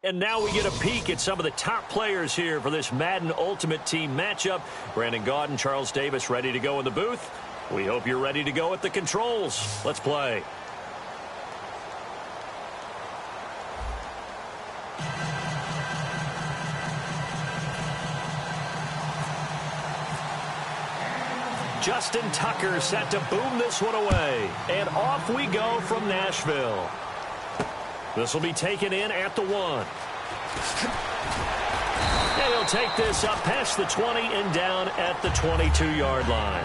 And now we get a peek at some of the top players here for this Madden Ultimate Team matchup. Brandon Gaudin, Charles Davis ready to go in the booth. We hope you're ready to go at the controls. Let's play. Justin Tucker set to boom this one away. And off we go from Nashville. This will be taken in at the 1. And he'll take this up past the 20 and down at the 22-yard line.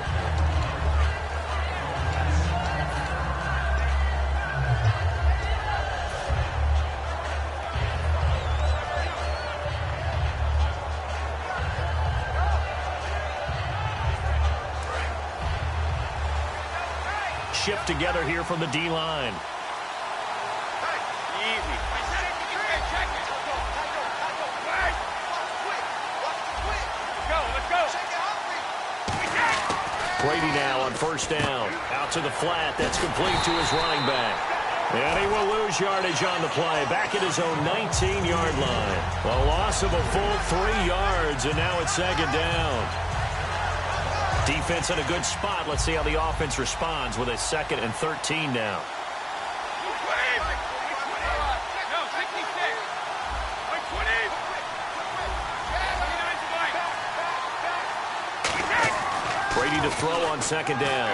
Shift together here from the D-line. Brady now on first down. Out to the flat. That's complete to his running back. And he will lose yardage on the play. Back at his own 19-yard line. A loss of a full 3 yards, and now it's second down. Defense in a good spot. Let's see how the offense responds with a 2nd and 13 now. Brady to throw on second down.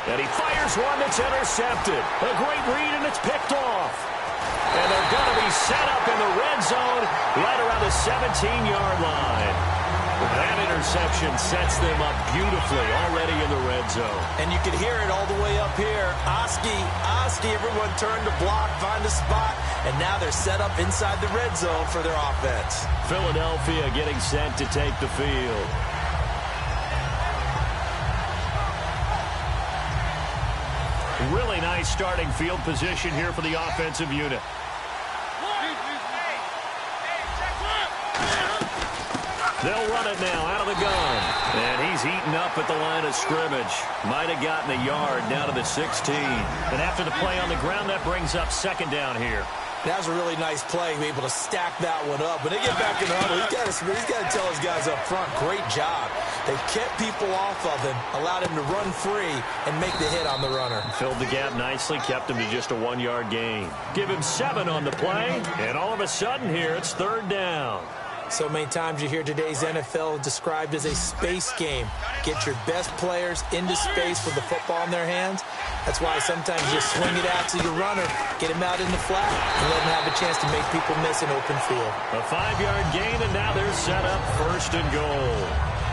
And he fires one that's intercepted. A great read, and it's picked off. And they're going to be set up in the red zone right around the 17-yard line. That interception sets them up beautifully already in the red zone. And you can hear it all the way up here. Oski, everyone turned to block, find a spot, and now they're set up inside the red zone for their offense. Philadelphia getting set to take the field. Really nice starting field position here for the offensive unit. They'll run it now out of the gun. And he's eaten up at the line of scrimmage. Might have gotten a yard down to the 16. And after the play on the ground, that brings up second down here. That was a really nice play, be able to stack that one up. When they get back in the huddle, he's got to tell his guys up front, great job. They kept people off of him, allowed him to run free, and make the hit on the runner. Filled the gap nicely, kept him to just a 1-yard gain. Give him 7 on the play, and all of a sudden here, it's third down. So many times you hear today's NFL described as a space game. Get your best players into space with the football in their hands. That's why sometimes you swing it out to your runner, get him out in the flat, and let him have a chance to make people miss an open field. A 5-yard gain, and now they're set up first and goal.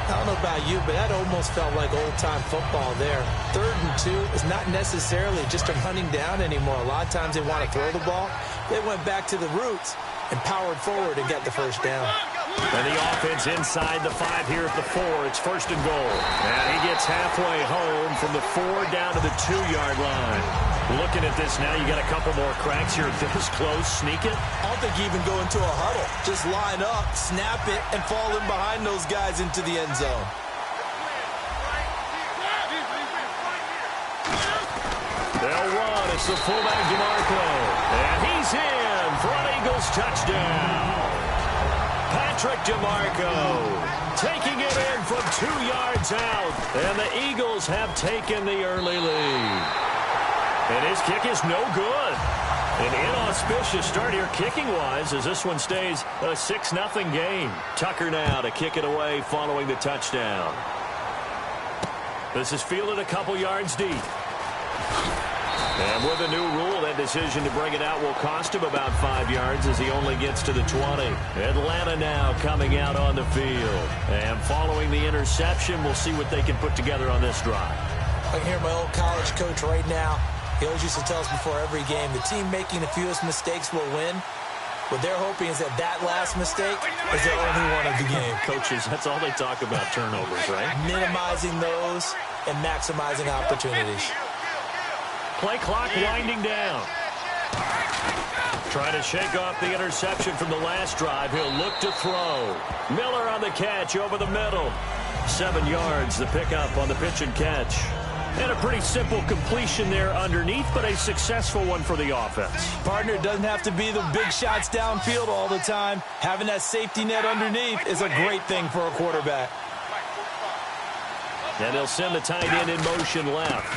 I don't know about you, but that almost felt like old-time football there. 3rd and 2 is not necessarily just a running down anymore. A lot of times they want to throw the ball. They went back to the roots and powered forward and got the first down. And the offense inside the 5 here at the 4. It's first and goal. And he gets halfway home from the 4 down to the 2-yard line. Looking at this now, you got a couple more cracks here. This close, sneak it. I don't think you even go into a huddle. Just line up, snap it, and fall in behind those guys into the end zone. They'll run. It's the fullback, DeMarco. And he's in for an Eagles touchdown. Patrick DeMarco taking it in from 2 yards out. And the Eagles have taken the early lead. And his kick is no good. An inauspicious start here kicking-wise as this one stays a 6-0 game. Tucker now to kick it away following the touchdown. This is fielded a couple yards deep. And with a new rule, that decision to bring it out will cost him about 5 yards as he only gets to the 20. Atlanta now coming out on the field. And following the interception, we'll see what they can put together on this drive. I can hear my old college coach right now. He always used to tell us before every game, the team making the fewest mistakes will win. What they're hoping is that that last mistake is their only one of the game. Coaches, that's all they talk about, turnovers, right? Minimizing those and maximizing opportunities. Play clock winding down. Trying to shake off the interception from the last drive. He'll look to throw. Miller on the catch over the middle. 7 yards, the pickup on the pitch and catch. And a pretty simple completion there underneath, but a successful one for the offense. Partner, it doesn't have to be the big shots downfield all the time. Having that safety net underneath is a great thing for a quarterback. And they'll send the tight end in motion left.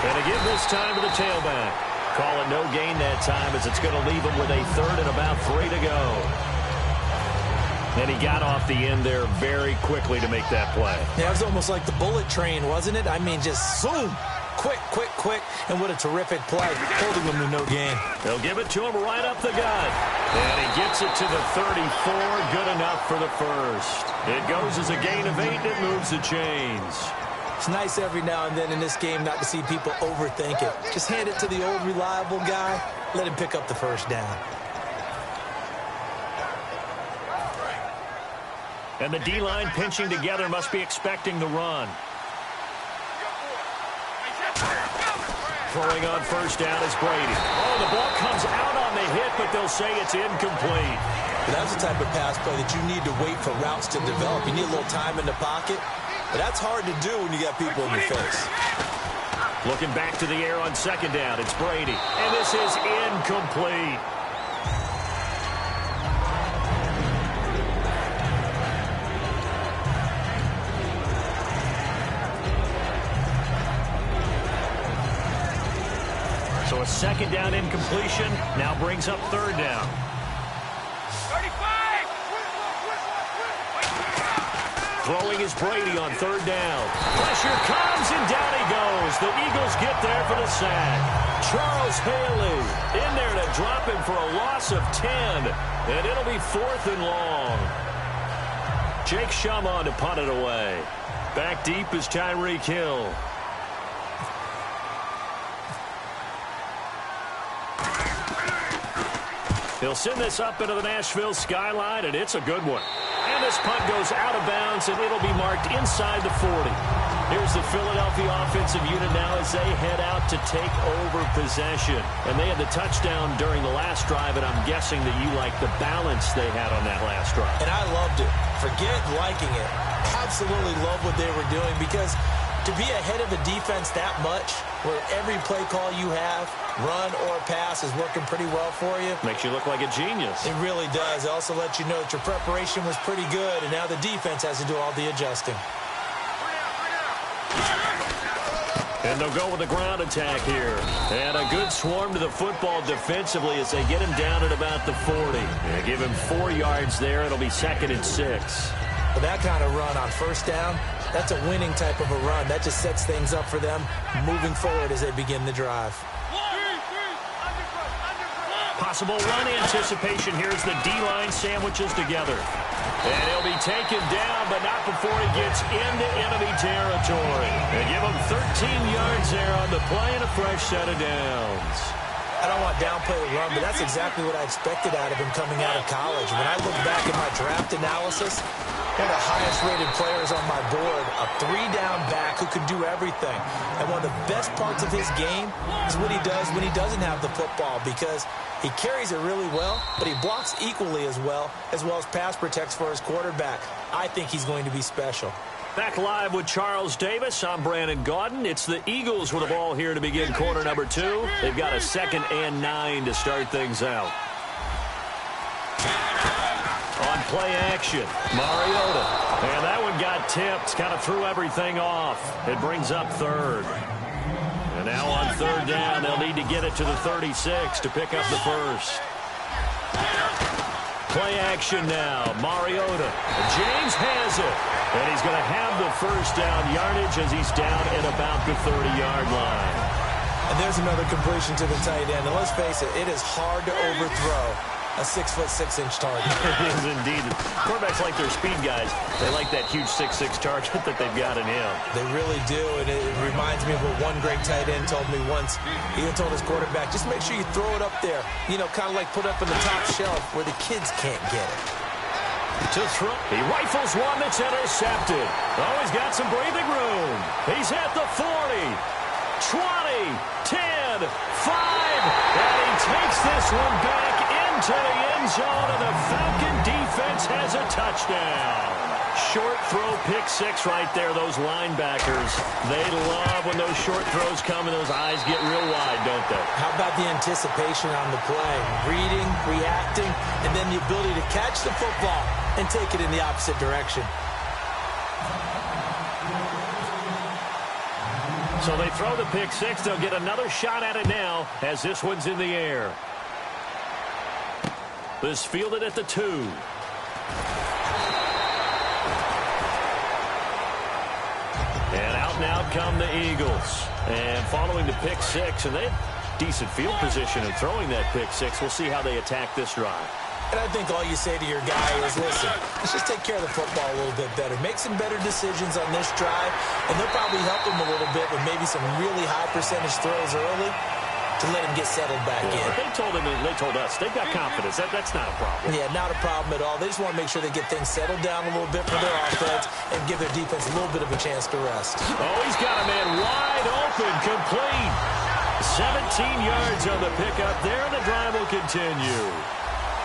And again this time to the tailback. Call it no gain that time as it's going to leave him with a third and about 3 to go. And he got off the end there very quickly to make that play. Yeah, it was almost like the bullet train, wasn't it? I mean, just zoom. Quick, quick, quick. And what a terrific play, holding him to no gain. They'll give it to him right up the gut. And he gets it to the 34. Good enough for the first. It goes as a gain of 8, and it moves the chains. It's nice every now and then in this game not to see people overthink it. Just hand it to the old reliable guy. Let him pick up the first down. And the D-line pinching together must be expecting the run. Throwing on first down is Brady. Oh, the ball comes out on the hit, but they'll say it's incomplete. But that's the type of pass play that you need to wait for routes to develop. You need a little time in the pocket, but that's hard to do when you got people in your face. Looking back to the air on second down, it's Brady. And this is incomplete. So a second down incompletion now brings up third down. 35! Throwing is Brady on third down. Pressure comes and down he goes. The Eagles get there for the sack. Charles Haley in there to drop him for a loss of 10. And it'll be 4th and long. Jake Schumann to punt it away. Back deep is Tyreek Hill. He'll send this up into the Nashville skyline, and it's a good one. And this punt goes out of bounds, and it'll be marked inside the 40. Here's the Philadelphia offensive unit now as they head out to take over possession. And they had the touchdown during the last drive, and I'm guessing that you like the balance they had on that last drive. And I loved it. Forget liking it. Absolutely love what they were doing, because to be ahead of the defense that much, where every play call you have, run or pass, is working pretty well for you. Makes you look like a genius. It really does. It also lets you know that your preparation was pretty good, and now the defense has to do all the adjusting. And they'll go with the ground attack here. And a good swarm to the football defensively as they get him down at about the 40. They give him 4 yards there. It'll be 2nd and 6. But that kind of run on first down, that's a winning type of a run. That just sets things up for them moving forward as they begin the drive. Possible run anticipation. Here's the D-line sandwiches together. And he'll be taken down, but not before he gets into enemy territory. They give him 13 yards there on the play and a fresh set of downs. I don't want to downplay the run, but that's exactly what I expected out of him coming out of college. When I look back at my draft analysis, one of the highest-rated players on my board, a 3-down back who can do everything. And one of the best parts of his game is what he does when he doesn't have the football, because he carries it really well, but he blocks equally as well as pass protects for his quarterback. I think he's going to be special. Back live with Charles Davis. I'm Brandon Gaudin. It's the Eagles with the ball here to begin quarter number 2. They've got a 2nd and 9 to start things out. On play action, Mariota. And that one got tipped, kind of threw everything off. It brings up third. And now on third down, they'll need to get it to the 36 to pick up the first. Play action now, Mariota. James has it. And he's going to have the first down yardage as he's down at about the 30-yard line. And there's another completion to the tight end. And let's face it, it is hard to overthrow a 6'6" target. It is indeed. Quarterbacks like their speed guys. They like that huge 6'6" target that they've got in him. They really do, and it reminds me of what one great tight end told me once. He told his quarterback, just make sure you throw it up there. You know, kind of like put it up in the top shelf where the kids can't get it. To throw. He rifles one that's intercepted. Oh, he's got some breathing room. He's at the 40, 20, 10, 5, and he takes this one back into the end zone, and the Falcon defense has a touchdown. Short throw, pick six right there. Those linebackers, they love when those short throws come and those eyes get real wide, don't they? How about the anticipation on the play? Reading, reacting, and then the ability to catch the football and take it in the opposite direction. So they throw the pick six. They'll get another shot at it now as this one's in the air. This fielded at the 2. And out come the Eagles. And following the pick six, and they have decent field position in throwing that pick six. We'll see how they attack this drive. And I think all you say to your guy is, listen, let's just take care of the football a little bit better. Make some better decisions on this drive, and they'll probably help him a little bit with maybe some really high percentage throws early to let him get settled back in. They told him, they told us, they've got confidence. That's not a problem. Yeah, not a problem at all. They just want to make sure they get things settled down a little bit for their offense and give their defense a little bit of a chance to rest. Oh, he's got a man wide open, complete. 17 yards on the pickup there, and the drive will continue.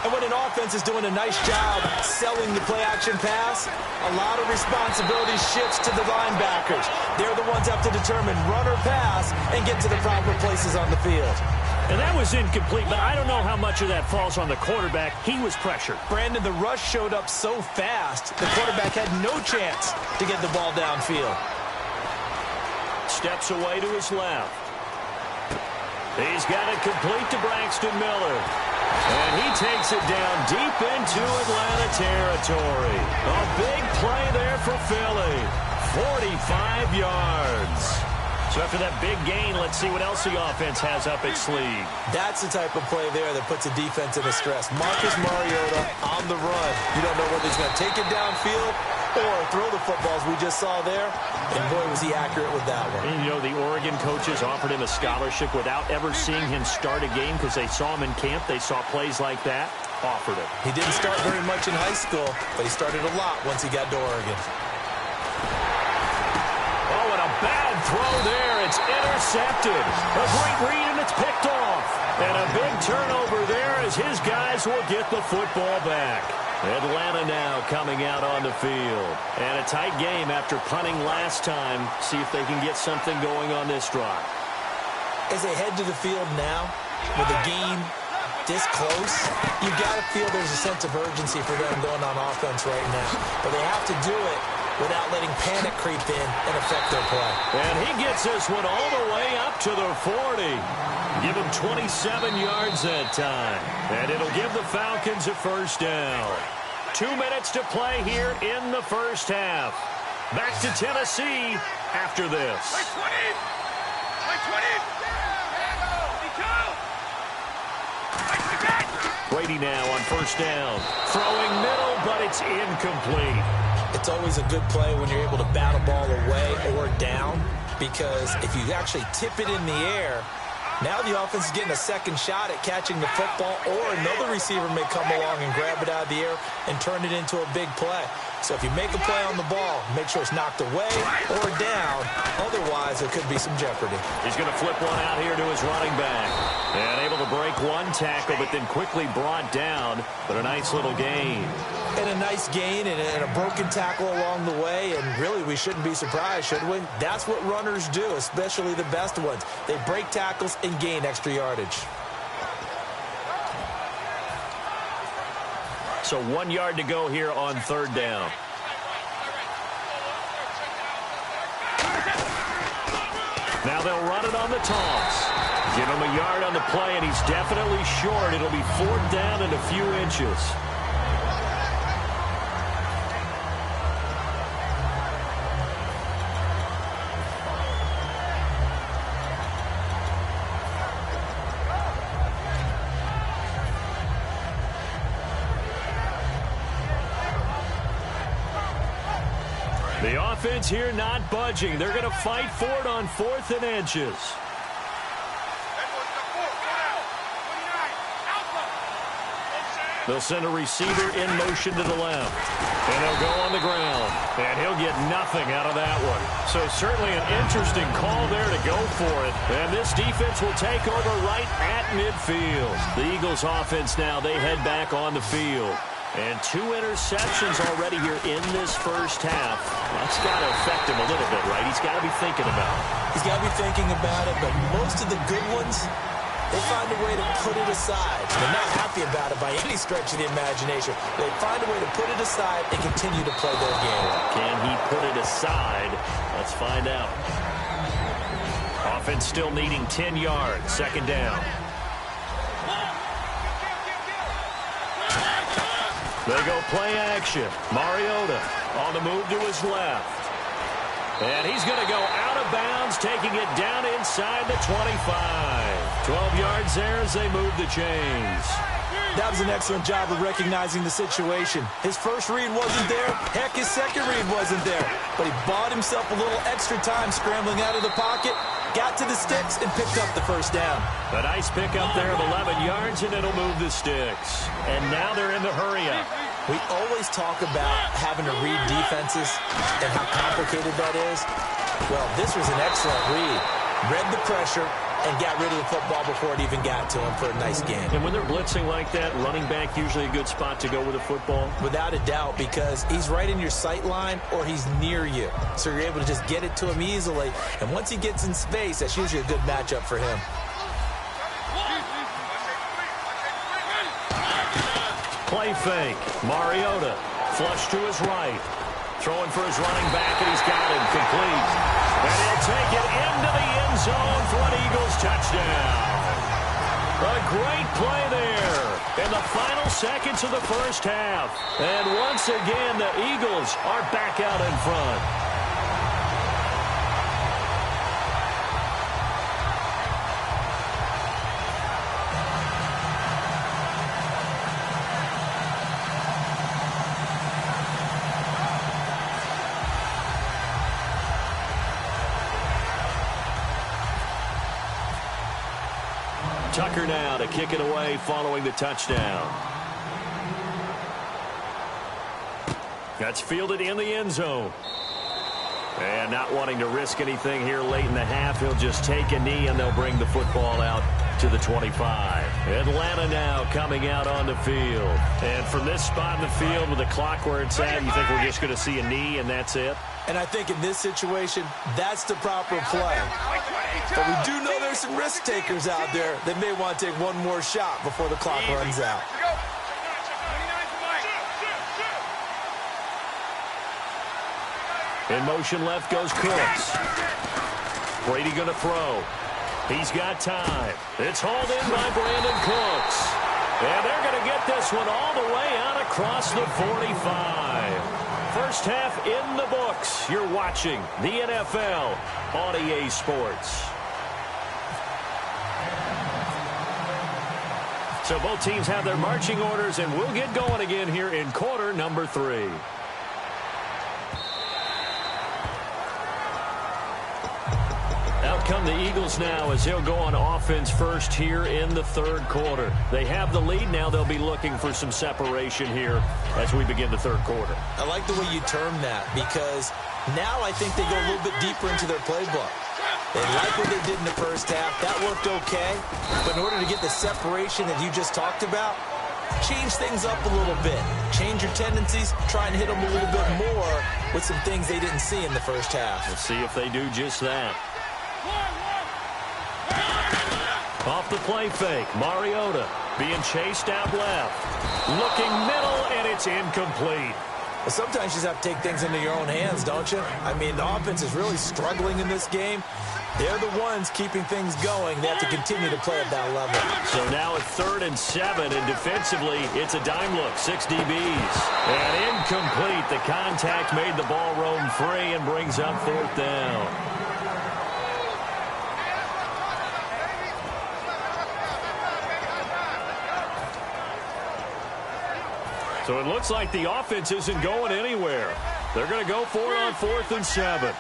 And when an offense is doing a nice job selling the play-action pass, a lot of responsibility shifts to the linebackers. They're the ones that have to determine run or pass and get to the proper places on the field. And that was incomplete, but I don't know how much of that falls on the quarterback. He was pressured. Brandon, the rush showed up so fast, the quarterback had no chance to get the ball downfield. Steps away to his left. He's got it complete to Braxton Miller. And he takes it down deep into Atlanta territory. A big play there for Philly. 45 yards. So after that big gain, let's see what else the offense has up its sleeve. That's the type of play there that puts a defense in a stress. Marcus Mariota on the run. You don't know whether he's going to take it downfield or throw the footballs we just saw there. And boy, was he accurate with that one. And, you know, the Oregon coaches offered him a scholarship without ever seeing him start a game because they saw him in camp. They saw plays like that. Offered it. He didn't start very much in high school, but he started a lot once he got to Oregon. Oh, and a bad throw there. It's intercepted. A great read, and it's picked off. And a big turnover there as his guys will get the football back. Atlanta now coming out on the field. And a tight game after punting last time. See if they can get something going on this drive. As they head to the field now, with the game this close, you've got to feel there's a sense of urgency for them going on offense right now. But they have to do it without letting panic creep in and affect their play. And he gets this one all the way up to the 40. Give him 27 yards that time. And it'll give the Falcons a first down. 2 minutes to play here in the first half. Back to Tennessee after this. Brady now on first down. Throwing middle, but it's incomplete. It's always a good play when you're able to bat a ball away or down, because if you actually tip it in the air, now the offense is getting a second shot at catching the football, or another receiver may come along and grab it out of the air and turn it into a big play. So if you make a play on the ball, make sure it's knocked away or down. Otherwise, there could be some jeopardy. He's going to flip one out here to his running back. And able to break one tackle, but then quickly brought down. But a nice little gain. And a nice gain and a broken tackle along the way. And really, we shouldn't be surprised, should we? That's what runners do, especially the best ones. They break tackles and gain extra yardage. So 1 yard to go here on third down. Now they'll run it on the toss. Give him a yard on the play, and he's definitely short. It'll be fourth down and a few inches. The offense here not budging. They're going to fight for it on 4th and inches. They'll send a receiver in motion to the left. And they'll go on the ground. And he'll get nothing out of that one. So certainly an interesting call there to go for it. And this defense will take over right at midfield. The Eagles offense now, they head back on the field. And 2 interceptions already here in this first half. That's got to affect him a little bit, right? He's got to be thinking about it. He's got to be thinking about it, but most of the good ones, they find a way to put it aside. They're not happy about it by any stretch of the imagination. They find a way to put it aside and continue to play their game. Can he put it aside? Let's find out. Offense still needing 10 yards. Second down. They go play action. Mariota on the move to his left. And he's going to go out of bounds, taking it down inside the 25. 12 yards there as they move the chains. That was an excellent job of recognizing the situation. His first read wasn't there. Heck, his second read wasn't there. But he bought himself a little extra time scrambling out of the pocket, got to the sticks, and picked up the first down. A nice pickup there of 11 yards, and it'll move the sticks. And now they're in the hurry-up. We always talk about having to read defenses and how complicated that is. Well, this was an excellent read. Read the pressure and got rid of the football before it even got to him for a nice game. And when they're blitzing like that, running back usually a good spot to go with the football? Without a doubt, because he's right in your sight line or he's near you. So you're able to just get it to him easily. And once he gets in space, that's usually a good matchup for him. Play fake. Mariota flush to his right. Throwing for his running back, and he's got him complete. And he'll take it into the end zone for an Eagles touchdown. A great play there in the final seconds of the first half. And once again, the Eagles are back out in front. Tucker now to kick it away following the touchdown. That's fielded in the end zone. And not wanting to risk anything here late in the half, he'll just take a knee and they'll bring the football out to the 25. Atlanta now coming out on the field. And from this spot in the field with the clock where it's at, you think we're just going to see a knee and that's it? And I think in this situation, that's the proper play. But we do know there's some risk takers out there that may want to take one more shot before the clock runs out. In motion left goes Cooks. Brady going to throw. He's got time. It's hauled in by Brandon Cooks. And they're going to get this one all the way out across the 45. First half in the books. You're watching the NFL on EA Sports. So both teams have their marching orders, and we'll get going again here in quarter number 3. Out come the Eagles now as they'll go on offense first here in the third quarter. They have the lead. Now they'll be looking for some separation here as we begin the third quarter. I like the way you term that because now I think they go a little bit deeper into their playbook. They like what they did in the first half. That worked okay. But in order to get the separation that you just talked about, change things up a little bit. Change your tendencies. Try and hit them a little bit more with some things they didn't see in the first half. Let's see if they do just that. Off the play fake, Mariota being chased out left. Looking middle, and it's incomplete. Well, sometimes you just have to take things into your own hands, don't you? I mean, the offense is really struggling in this game. They're the ones keeping things going. They have to continue to play at that level. So now it's 3rd and 7, and defensively, it's a dime look, 6 DBs. And incomplete. The contact made the ball roam free and brings up 4th down. So it looks like the offense isn't going anywhere. They're going to go for it on 4th and 7.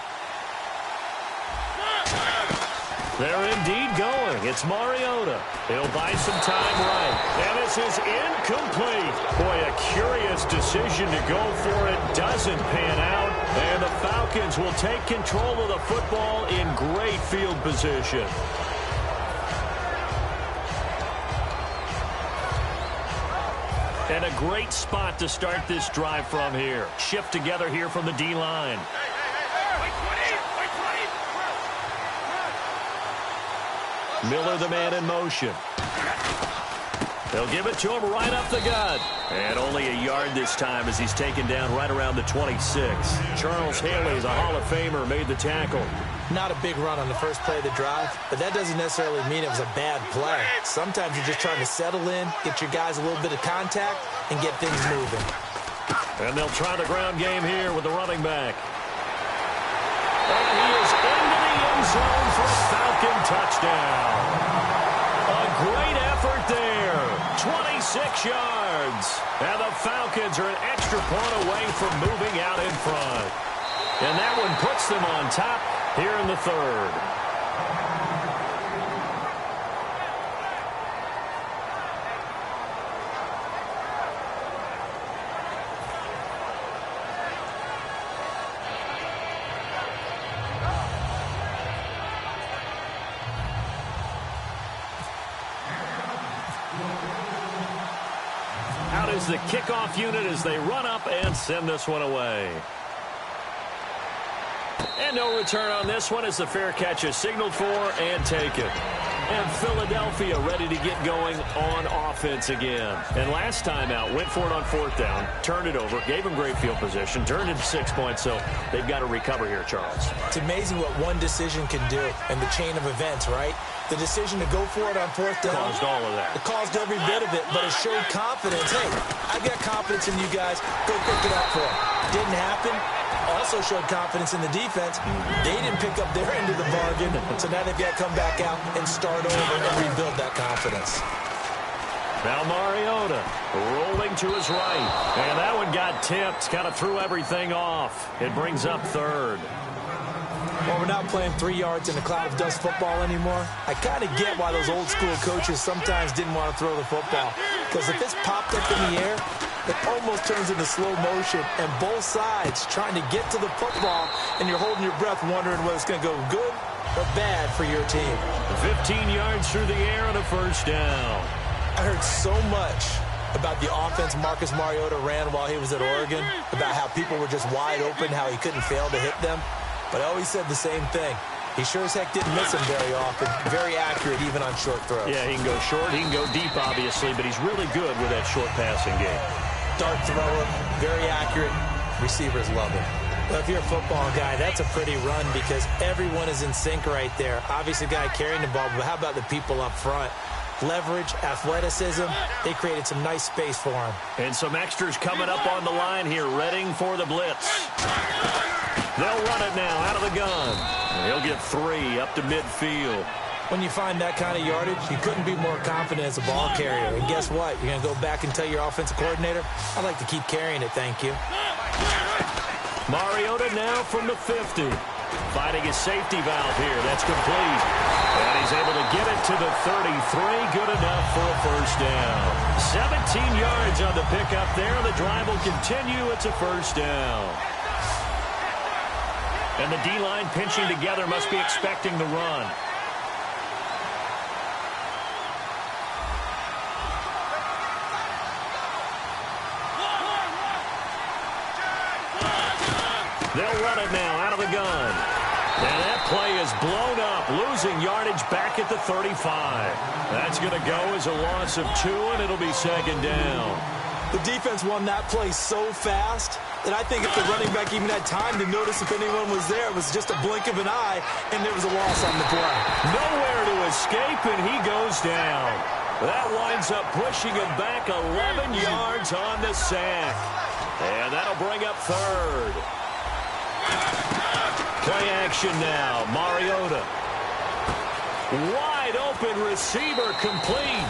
They're indeed going. It's Mariota. He'll buy some time right. And this is incomplete. decision to go for it doesn't pan out, and the Falcons will take control of the football in great field position. And a great spot to start this drive from here. Shift together here from the D-line. Miller, the man in motion. They'll give it to him right up the gut. And only a yard this time as he's taken down right around the 26. Charles Haley, the Hall of Famer, made the tackle. Not a big run on the first play of the drive, but that doesn't necessarily mean it was a bad play. Sometimes you're just trying to settle in, get your guys a little bit of contact, and get things moving. And they'll try the ground game here with the running back. And he is into the end zone for a Falcon touchdown. A great effort there. 26 yards. And the Falcons are an extra point away from moving out in front. And that one puts them on top here in the third. Out is the kickoff unit as they run up and send this one away. And no return on this one as the fair catch is signaled for and taken. And Philadelphia ready to get going on offense again. And last time out, went for it on fourth down, turned it over, gave them great field position, turned it 6 points, so they've got to recover here, Charles. It's amazing what one decision can do in the chain of events, right? The decision to go for it on fourth down caused all of that. It caused every bit of it, but it showed confidence. Hey, I've got confidence in you guys. Go pick it up for them. Didn't happen. Also showed confidence in the defense. They didn't pick up their end of the bargain, so now they've got to come back out and start over and rebuild that confidence. Now Mariota rolling to his right. And that one got tipped, kind of threw everything off. It brings up third. Well, we're not playing 3 yards in a cloud of dust football anymore. I kind of get why those old school coaches sometimes didn't want to throw the football. Because if it's popped up in the air, it almost turns into slow motion. And both sides trying to get to the football, and you're holding your breath wondering whether it's going to go good or bad for your team. 15 yards through the air and a first down. I heard so much about the offense Marcus Mariota ran while he was at Oregon, about how people were just wide open, how he couldn't fail to hit them. But I always said the same thing. He sure as heck didn't miss him very often. Very accurate even on short throws. Yeah, he can go short, he can go deep, obviously, but he's really good with that short passing game. Dart thrower, very accurate. Receivers love him. Well, if you're a football guy, that's a pretty run because everyone is in sync right there. Obviously, the guy carrying the ball, but how about the people up front? Leverage, athleticism, they created some nice space for him. And some extras coming up on the line here, readying for the blitz. They'll run it now out of the gun. And he'll get 3 up to midfield. When you find that kind of yardage, you couldn't be more confident as a ball carrier. And guess what? You're going to go back and tell your offensive coordinator, I'd like to keep carrying it, thank you. Mariota now from the 50. Finding his safety valve here. That's complete. And he's able to get it to the 33. Good enough for a first down. 17 yards on the pickup there. The drive will continue. It's a first down. And the D-line pinching together must be expecting the run. They'll run it now out of the gun. And that play is blown up, losing yardage back at the 35. That's going to go as a loss of 2, and it'll be second down. The defense won that play so fast that I think if the running back even had time to notice if anyone was there, it was just a blink of an eye, and there was a loss on the play. Nowhere to escape, and he goes down. That winds up pushing him back 11 yards on the sack. And that'll bring up third. Play action now. Mariota. Wide open receiver complete.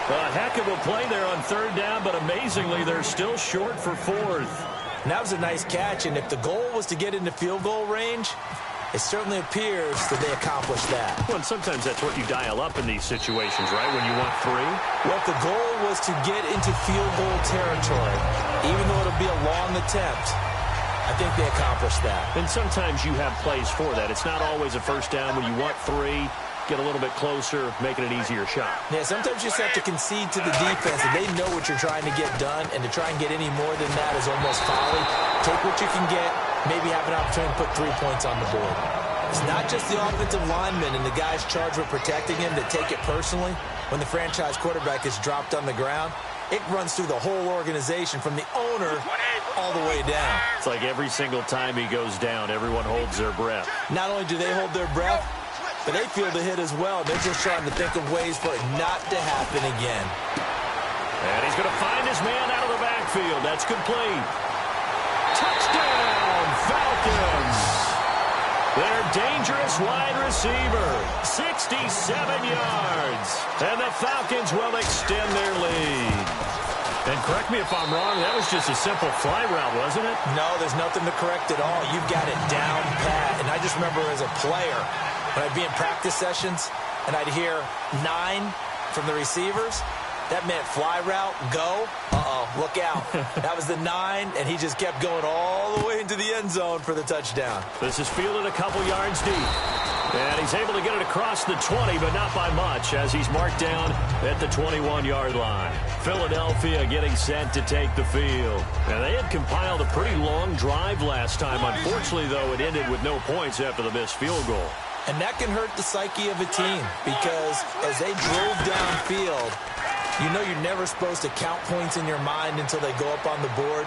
A heck of a play there on third down, but amazingly, they're still short for fourth. And that was a nice catch, and if the goal was to get into field goal range, It certainly appears that they accomplished that. Well, and sometimes that's what you dial up in these situations, right, when you want 3? Well, if the goal was to get into field goal territory, even though it'll be a long attempt, I think they accomplished that. And sometimes you have plays for that. It's not always a first down when you want 3. Get a little bit closer, making an easier shot. Yeah, sometimes you just have to concede to the defense, and they know what you're trying to get done, and to try and get any more than that is almost folly. Take what you can get, maybe have an opportunity to put 3 points on the board. It's not just the offensive linemen and the guys charged with protecting him that take it personally. When the franchise quarterback is dropped on the ground, it runs through the whole organization from the owner all the way down. It's like every single time he goes down, everyone holds their breath. Not only do they hold their breath, but they feel the hit as well. They're just trying to think of ways for it not to happen again. And he's going to find his man out of the backfield. That's complete. Touchdown, Falcons. Their dangerous wide receiver, 67 yards. And the Falcons will extend their lead. And correct me if I'm wrong, that was just a simple fly route, wasn't it? No, there's nothing to correct at all. You've got it down pat. And I just remember as a player, when I'd be in practice sessions and I'd hear 9 from the receivers, that meant fly route, go. Look out. That was the 9, and he just kept going all the way into the end zone for the touchdown. This is fielded a couple yards deep. And he's able to get it across the 20, but not by much, as he's marked down at the 21-yard line. Philadelphia getting set to take the field. And they had compiled a pretty long drive last time. Unfortunately, though, it ended with no points after the missed field goal. And that can hurt the psyche of a team, because as they drove downfield, you know you're never supposed to count points in your mind until they go up on the board.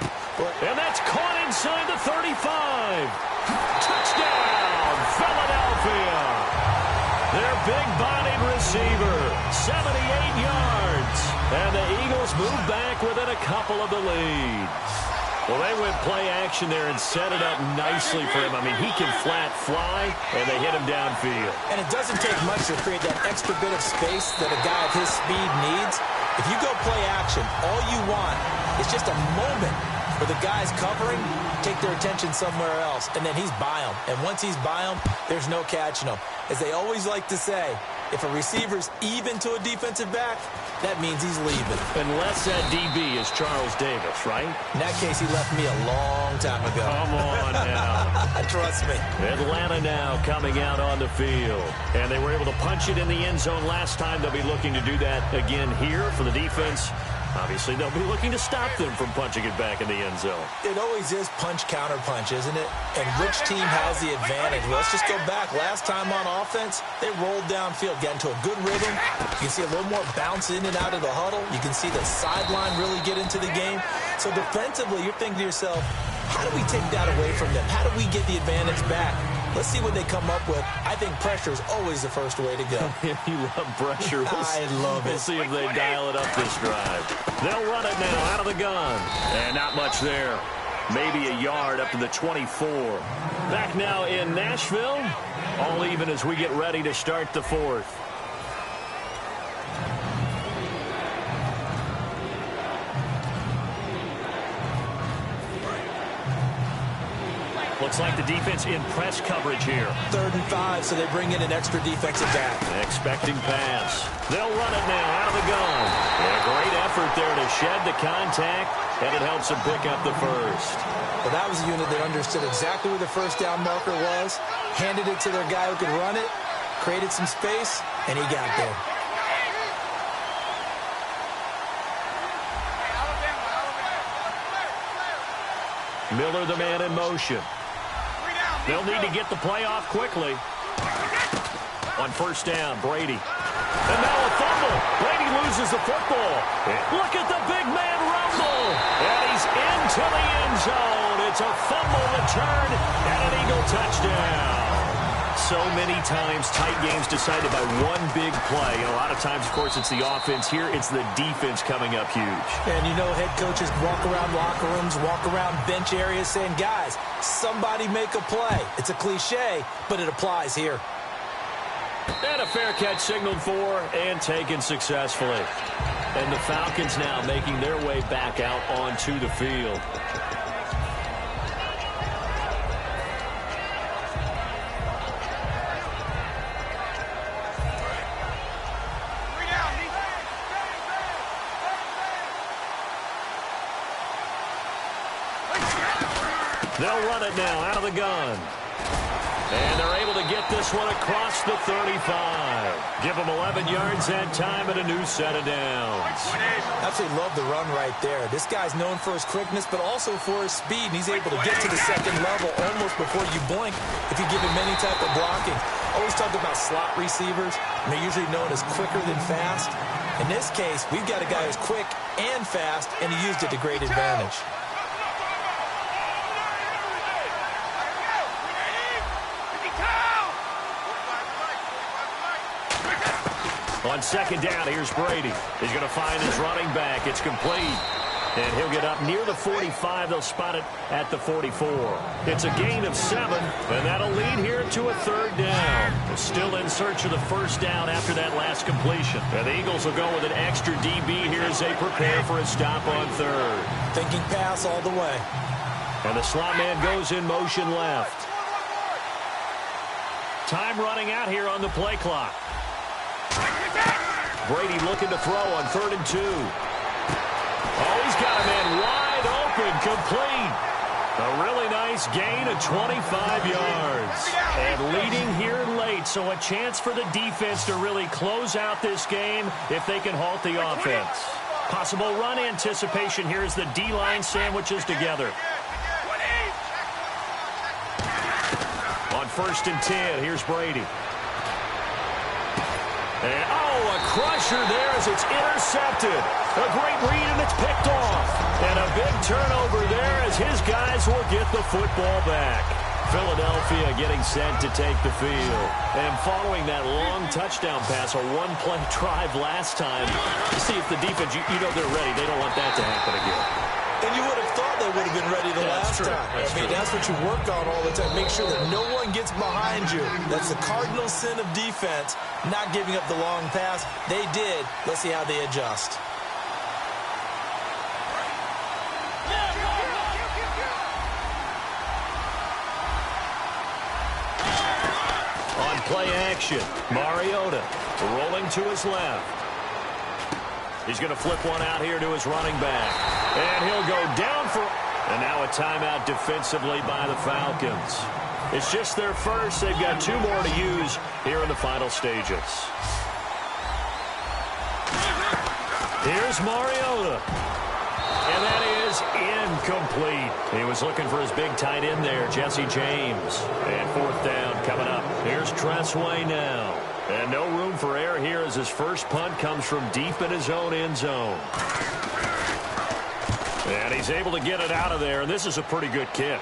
And that's caught inside the 35. Touchdown, Philadelphia. Their big-bodied receiver, 78 yards. And the Eagles move back within a couple of the lead. Well, they went play action there and set it up nicely for him. I mean, he can flat fly, and they hit him downfield. And it doesn't take much to create that extra bit of space that a guy of his speed needs. If you go play action, all you want is just a moment where the guy's covering, take their attention somewhere else, and then he's by him. And once he's by him, there's no catching him. As they always like to say, if a receiver's even to a defensive back, that means he's leaving. Unless that DB is Charles Davis, right? In that case, he left me a long time ago. Come on now. Trust me. Atlanta now coming out on the field. And they were able to punch it in the end zone last time. They'll be looking to do that again here for the defense. Obviously, they'll be looking to stop them from punching it back in the end zone. It always is punch-counter-punch, isn't it? And which team has the advantage? Well, let's just go back. Last time on offense, they rolled downfield, got into a good rhythm. You can see a little more bounce in and out of the huddle. You can see the sideline really get into the game. So defensively, you're thinking to yourself, how do we take that away from them? How do we get the advantage back? Let's see what they come up with. I think pressure is always the first way to go. You love pressure. I love it. We'll see if they dial it up this drive. They'll run it now out of the gun. And not much there. Maybe a yard up to the 24. Back now in Nashville. All even as we get ready to start the fourth. Looks like the defense in press coverage here. 3rd and 5, so they bring in an extra defensive back. Expecting pass. They'll run it now out of the gun. And a great effort there to shed the contact, and it helps them pick up the first. Well, that was a unit that understood exactly where the first down marker was, handed it to their guy who could run it, created some space, and he got there. Miller, the man in motion. They'll need to get the play off quickly. On first down, Brady. And now a fumble. Brady loses the football. Look at the big man rumble. And he's into the end zone. It's a fumble return and an Eagle touchdown. So many times, tight games decided by one big play. And a lot of times, of course, it's the offense. Here, it's the defense coming up huge. And you know head coaches walk around locker rooms, walk around bench areas saying, guys, somebody make a play. It's a cliche, but it applies here. And a fair catch signaled for and taken successfully. And the Falcons now making their way back out onto the field. They'll run it now out of the gun. And they're able to get this one across the 35. Give them 11 yards that time and a new set of downs. Absolutely love the run right there. This guy's known for his quickness, but also for his speed. And he's able to get to the second level almost before you blink if you give him any type of blocking. Always talk about slot receivers, and they're usually known as quicker than fast. In this case, we've got a guy who's quick and fast, and he used it to great advantage. On second down, here's Brady. He's going to find his running back. It's complete. And he'll get up near the 45. They'll spot it at the 44. It's a gain of 7, and that'll lead here to a third down. They're still in search of the first down after that last completion. And the Eagles will go with an extra DB here as they prepare for a stop on third. Thinking pass all the way. And the slot man goes in motion left. Time running out here on the play clock. Brady looking to throw on 3rd and 2. Oh, he's got a man wide open, complete. A really nice gain of 25 yards. And leading here late, so a chance for the defense to really close out this game if they can halt the offense. Possible run anticipation here as the D-line sandwiches together. On 1st and 10, here's Brady. And, a crusher there as it's intercepted. A great read, and it's picked off. And a big turnover there as his guys will get the football back. Philadelphia getting set to take the field. And following that long touchdown pass, a one-play drive last time, to see if the defense, you know they're ready. They don't want that to happen again. And you would have thought they would have been ready the last time. That's what you work on all the time. Make sure that no one gets behind you. That's the cardinal sin of defense, not giving up the long pass. They did. Let's see how they adjust. On play action, Mariota rolling to his left. He's going to flip one out here to his running back. And he'll go down for... And now a timeout defensively by the Falcons. It's just their first. They've got 2 more to use here in the final stages. Here's Mariota. And that is incomplete. He was looking for his big tight end there, Jesse James. And 4th down coming up. Here's Tressway now. And no room for error here as his first punt comes from deep in his own end zone. And he's able to get it out of there, and this is a pretty good kick.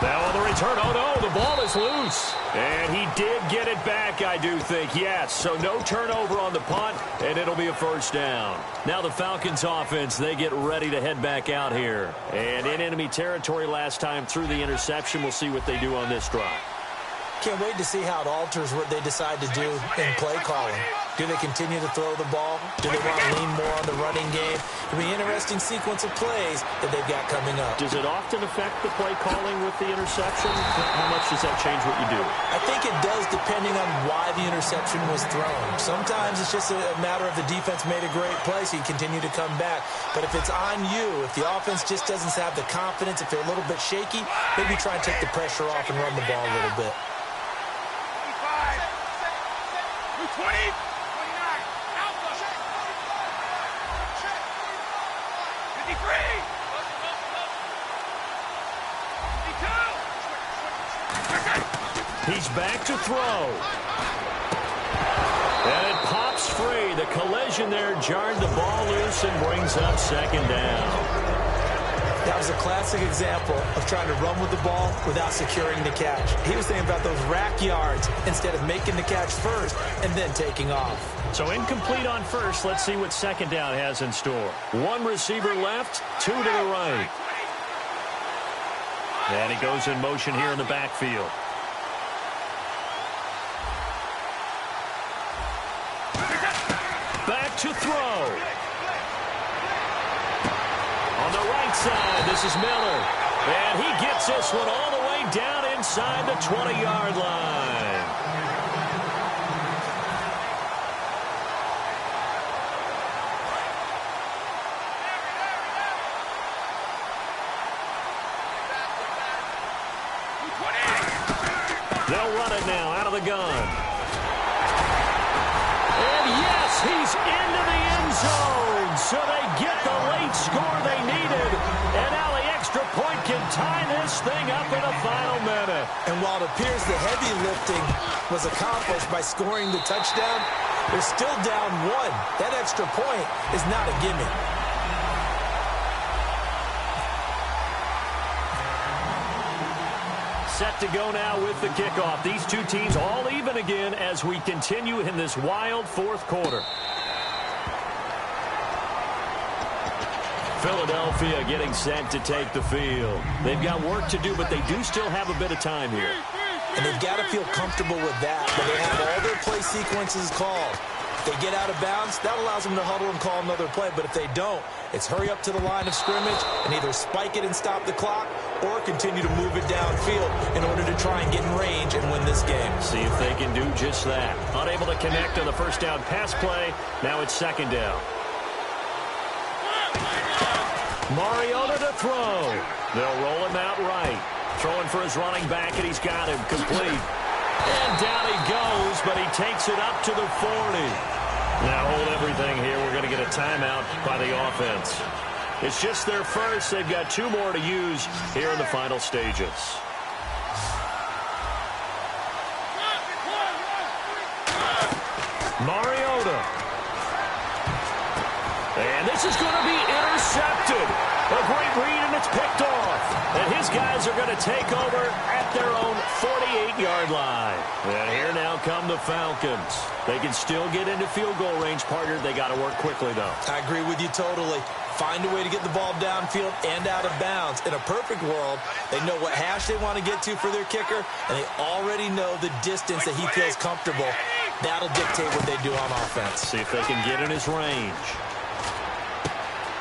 Now on the return, oh no, the ball is loose. And he did get it back, I do think, yes. So no turnover on the punt, and it'll be a first down. Now the Falcons offense, they get ready to head back out here. And in enemy territory last time through the interception, we'll see what they do on this drive. Can't wait to see how it alters what they decide to do in play calling. Do they continue to throw the ball? Do they want to lean more on the running game? It'll be an interesting sequence of plays that they've got coming up. Does it often affect the play calling with the interception? How much does that change what you do? I think it does depending on why the interception was thrown. Sometimes it's just a matter of the defense made a great play, so you continue to come back. But if it's on you, if the offense just doesn't have the confidence, if they're a little bit shaky, maybe try and take the pressure off and run the ball a little bit. 20, 29, Alpha, 53, 52. He's back to throw. And it pops free. The collision there jarred the ball loose and brings up second down. That was a classic example of trying to run with the ball without securing the catch. He was thinking about those rack yards instead of making the catch first and then taking off. So incomplete on first. Let's see what second down has in store. 1 receiver left, 2 to the right. And he goes in motion here in the backfield. Back to throw. On the right side, this is Miller. And he gets this one all the way down inside the 20-yard line. now out of the gun. And yes, he's into the end zone. So they get the late score they needed. And now the extra point can tie this thing up in the final minute. And while it appears the heavy lifting was accomplished by scoring the touchdown, they're still down one. That extra point is not a gimme. Set to go now with the kickoff. These two teams all even again as we continue in this wild fourth quarter. Philadelphia getting set to take the field. They've got work to do, but they do still have a bit of time here. And they've got to feel comfortable with that, but they have all their play sequences called. If they get out of bounds, that allows them to huddle and call another play. But if they don't, it's hurry up to the line of scrimmage and either spike it and stop the clock or continue to move it downfield in order to try and get in range and win this game. See if they can do just that. Unable to connect on the first down pass play. Now it's second down. Mariota to throw. They'll roll him out right. Throwing for his running back, and he's got him complete. And down he goes, but he takes it up to the 40. Now hold everything here. We're going to get a timeout by the offense. It's just their first. They've got two more to use here in the final stages. Mariota. And this is going to be intercepted. A great read, and it's picked off. And his guys are going to take over at their own 48-yard line. And here now come the Falcons. They can still get into field goal range, partner. They got to work quickly, though. I agree with you totally. Find a way to get the ball downfield and out of bounds. In a perfect world, they know what hash they want to get to for their kicker, and they already know the distance that he feels comfortable. That'll dictate what they do on offense. See if they can get in his range.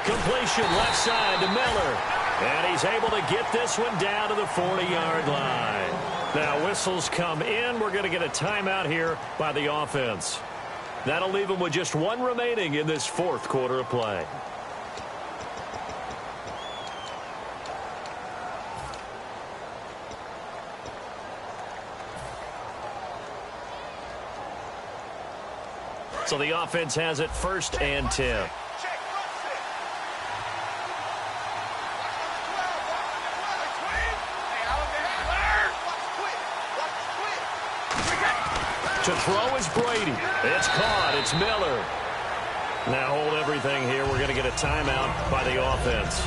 Completion left side to Miller. And he's able to get this one down to the 40-yard line. Now whistles come in. We're going to get a timeout here by the offense. That'll leave them with just one remaining in this fourth quarter of play. So the offense has it first and 10. To throw is Brady. It's caught. It's Miller. Now hold everything here. We're going to get a timeout by the offense.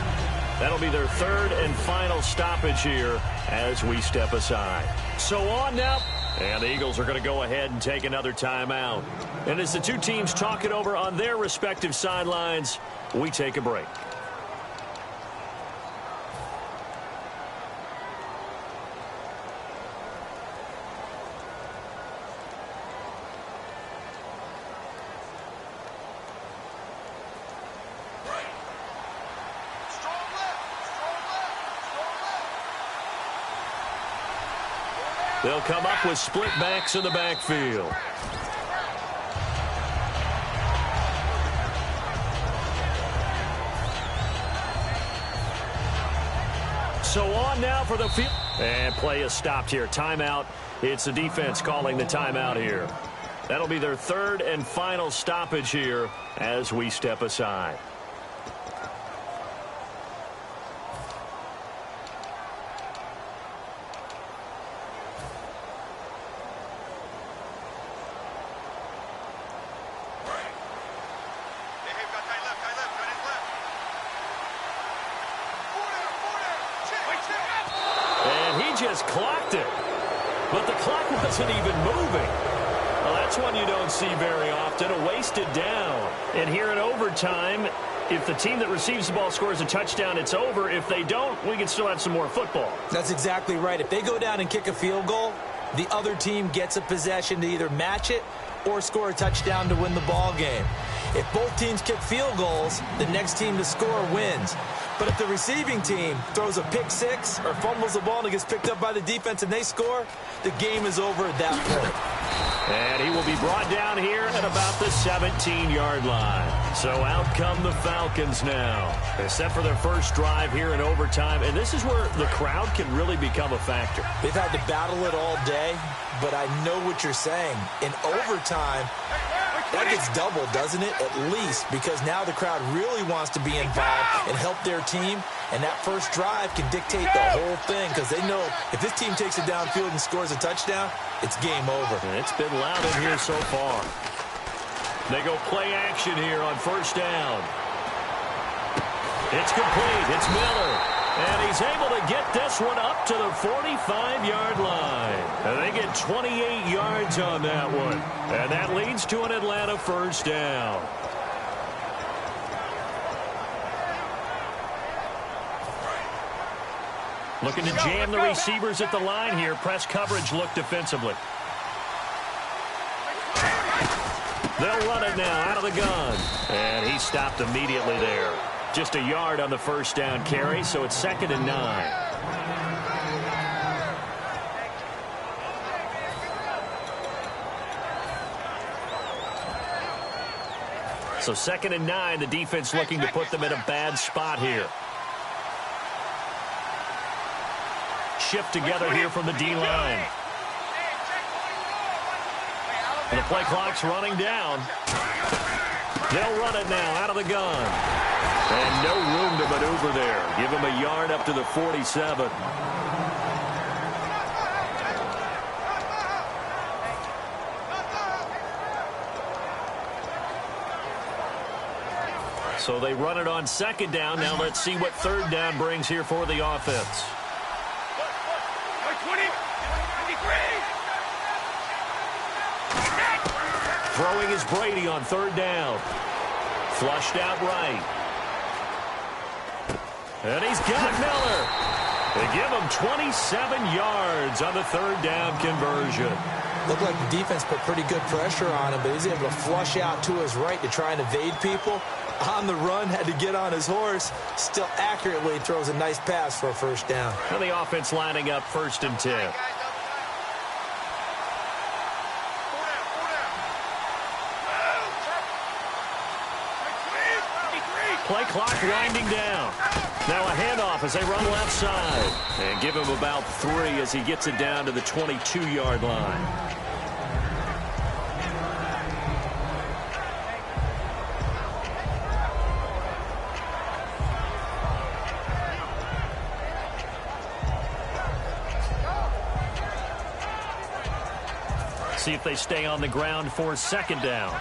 That'll be their third and final stoppage here as we step aside. So on now. And the Eagles are going to go ahead and take another timeout. And as the two teams talk it over on their respective sidelines, we take a break. They'll come up with split backs in the backfield. So on now for the field. And play is stopped here. Timeout. It's the defense calling the timeout here. That'll be their third and final stoppage here as we step aside. Just clocked it, but the clock wasn't even moving. Well, that's one you don't see very often, a wasted down. And here in overtime, if the team that receives the ball scores a touchdown, it's over. If they don't, we can still have some more football. That's exactly right. If they go down and kick a field goal, the other team gets a possession to either match it or score a touchdown to win the ball game. If both teams kick field goals, the next team to score wins. But if the receiving team throws a pick six or fumbles the ball and it gets picked up by the defense and they score, the game is over at that point. And he will be brought down here at about the 17-yard line. So out come the Falcons now. They're set for their first drive here in overtime. And this is where the crowd can really become a factor. They've had to battle it all day, but I know what you're saying. In overtime, that gets doubled, doesn't it? At least, because now the crowd really wants to be involved and help their team. And that first drive can dictate the whole thing because they know if this team takes it downfield and scores a touchdown, it's game over. And it's been loud in here so far. They go play action here on first down. It's complete. It's Miller. And he's able to get this one up to the 45-yard line. And they get 28 yards on that one. And that leads to an Atlanta first down. Looking to jam the receivers at the line here. Press coverage look defensively. They'll run it now out of the gun. And he stopped immediately there. Just a yard on the first down carry, so it's 2nd and 9. So 2nd and 9, the defense looking to put them in a bad spot here. Shift together here from the D-line. And the play clock's running down. They'll run it now out of the gun. And no room to maneuver there. Give him a yard up to the 47. So they run it on 2nd down. Now let's see what 3rd down brings here for the offense. Throwing is Brady on 3rd down. Flushed out right. And he's got Miller. They give him 27 yards on the 3rd down conversion. Looked like the defense put pretty good pressure on him, but he's able to flush out to his right to try and evade people. On the run, had to get on his horse. Still accurately throws a nice pass for a first down. And the offense lining up 1st and 10. Play clock winding down. Now a handoff as they run left side. And give him about 3 as he gets it down to the 22-yard line. See if they stay on the ground for 2nd down.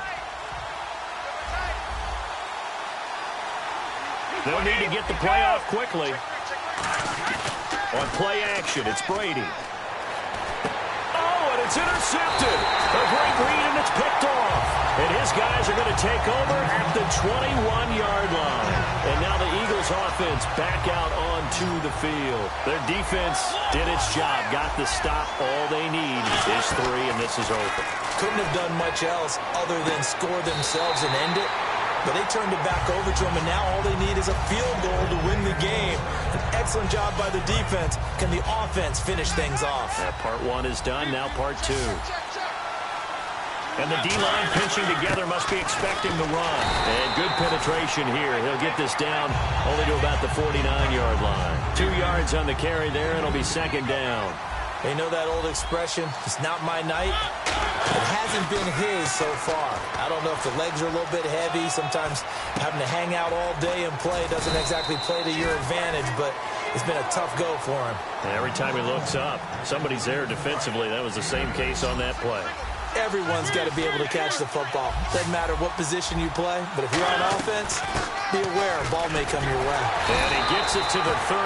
They'll need to get the play off quickly. On play action, it's Brady. Oh, and it's intercepted. A great read, and it's picked off. And his guys are going to take over at the 21-yard line. And now the Eagles offense back out onto the field. Their defense did its job, got the stop. All they need is 3, and this is over. Couldn't have done much else other than score themselves and end it. But they turned it back over to him, and now all they need is a field goal to win the game. An excellent job by the defense. Can the offense finish things off? That part 1 is done, now part 2. And the D-line pinching together must be expecting the run. And good penetration here. He'll get this down only to about the 49-yard line. 2 yards on the carry there, and it'll be 2nd down. You know that old expression, it's not my night? It hasn't been his so far. I don't know if the legs are a little bit heavy. Sometimes having to hang out all day and play doesn't exactly play to your advantage, but it's been a tough go for him. And every time he looks up, somebody's there defensively. That was the same case on that play. Everyone's got to be able to catch the football. Doesn't matter what position you play, but if you're on offense, be aware a ball may come your way. And he gets it to the 34.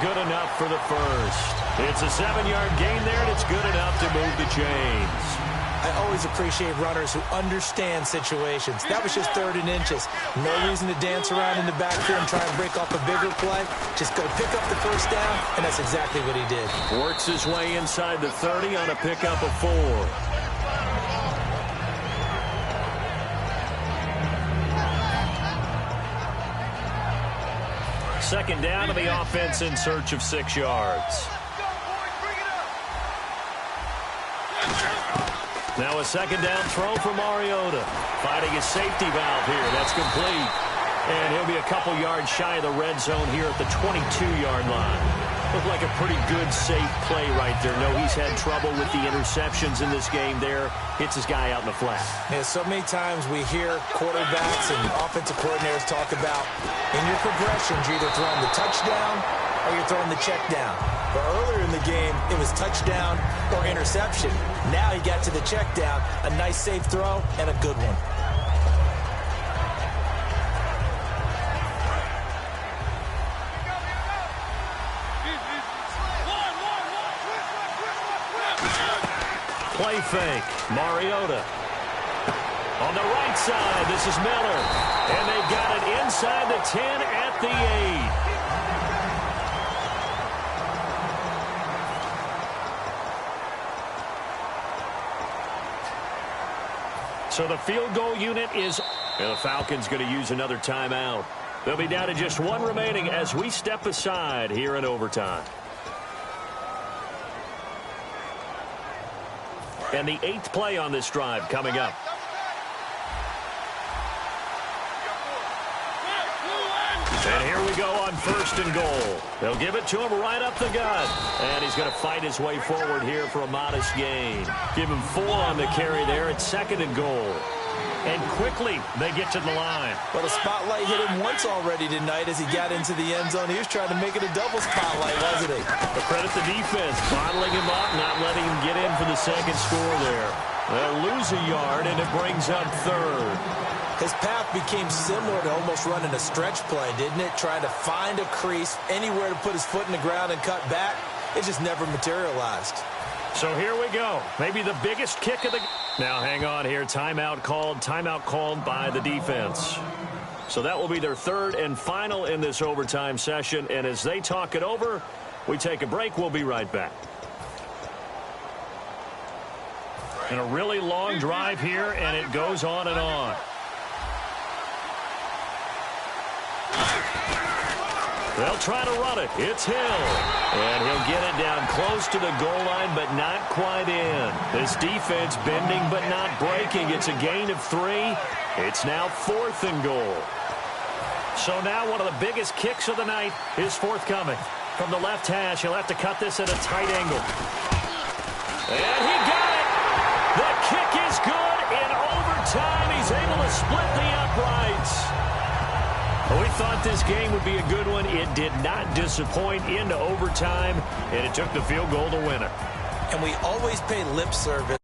Good enough for the first. It's a 7-yard gain there, and it's good enough to move the chains. I always appreciate runners who understand situations. That was just 3rd and inches. No reason to dance around in the backfield and try and break off a bigger play. Just go pick up the first down, and that's exactly what he did. Works his way inside the 30 on a pickup of 4. Second down to the offense in search of 6 yards. Now a second down throw for Mariota. Finding his safety valve here. That's complete. And he'll be a couple yards shy of the red zone here at the 22-yard line. Looked like a pretty good, safe play right there. No, he's had trouble with the interceptions in this game there. Hits his guy out in the flat. Yeah, so many times we hear quarterbacks and offensive coordinators talk about in your progressions, you're either throwing the touchdown or you're throwing the check down. But earlier in the game, it was touchdown or interception. Now he got to the check down, a nice safe throw, and a good one. Play fake. Mariota. On the right side, this is Miller. And they got it inside the 10 at the 8. So the field goal unit is... And the Falcons going to use another timeout. They'll be down to just one remaining as we step aside here in overtime. And the 8th play on this drive coming up. And here we go on 1st and goal. They'll give it to him right up the gut. And he's going to fight his way forward here for a modest gain. Give him 4 on the carry there at 2nd and goal. And quickly, they get to the line. Well, the spotlight hit him once already tonight as he got into the end zone. He was trying to make it a double spotlight, wasn't he? But credit the defense, bottling him up, not letting him get in for the second score there. They'll lose a yard, and it brings up 3rd. His path became similar to almost running a stretch play, didn't it? Trying to find a crease, anywhere to put his foot in the ground and cut back. It just never materialized. So here we go. Maybe the biggest kick of the... Now, hang on here. Timeout called by the defense. So that will be their 3rd and final in this overtime session. And as they talk it over, we take a break. We'll be right back. And a really long drive here, and it goes on and on. They'll try to run it. It's Hill. And he'll get it down close to the goal line, but not quite in. This defense bending but not breaking. It's a gain of 3. It's now 4th and goal. So now one of the biggest kicks of the night is forthcoming. From the left hash, he'll have to cut this at a tight angle. And he got it. The kick is good. In overtime, he's able to split the uprights. We thought this game would be a good one. It did not disappoint into overtime, and it took the field goal to win it. And we always pay lip service